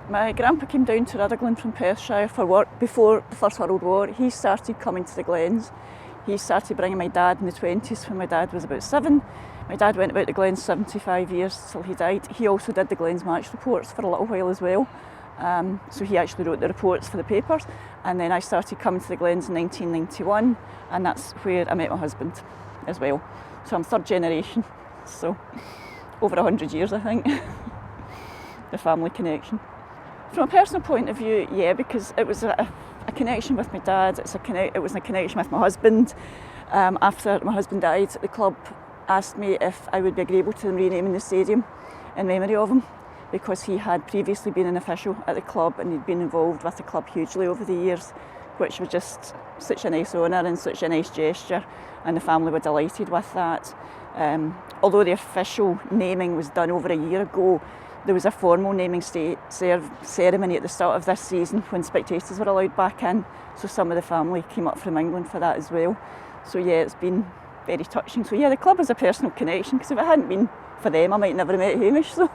My grandpa came down to Rutherglen from Perthshire for work before the First World War. He started coming to the Glens. He started bringing my dad in the 20s when my dad was about 7. My dad went about the Glens 75 years till he died. He also did the Glens match reports for a little while as well. So he actually wrote the reports for the papers. And then I started coming to the Glens in 1991, and that's where I met my husband as well. So I'm third generation, so over 100 years I think, the family connection. From a personal point of view, yeah, because it was a connection with my dad, it was a connection with my husband. After my husband died, the club asked me if I would be agreeable to them renaming the stadium in memory of him, because he had previously been an official at the club and he'd been involved with the club hugely over the years, which was just such a nice honour and such a nice gesture, and the family were delighted with that. Although the official naming was done over a year ago, there was a formal naming ceremony at the start of this season when spectators were allowed back in, so some of the family came up from England for that as well. So yeah, it's been very touching. So yeah, the club has a personal connection, because if it hadn't been for them I might never have met Hamish, so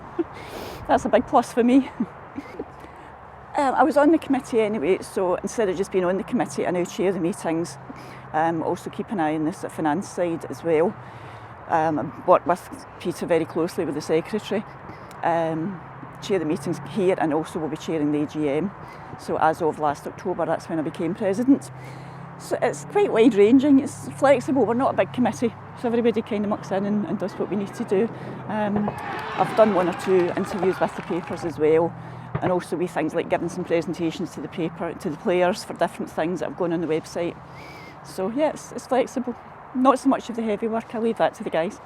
that's a big plus for me. I was on the committee anyway, so instead of just being on the committee, I now chair the meetings. Also keep an eye on the finance side as well. Work with Peter very closely with the secretary. Chair the meetings here, and also will be chairing the AGM. So as of last October, that's when I became president. So it's quite wide ranging, it's flexible, we're not a big committee, so everybody kind of mucks in and does what we need to do. I've done 1 or 2 interviews with the papers as well, and also we things like giving some presentations to the paper, to the players for different things that have gone on the website. So yeah, it's flexible. Not so much of the heavy work, I leave that to the guys.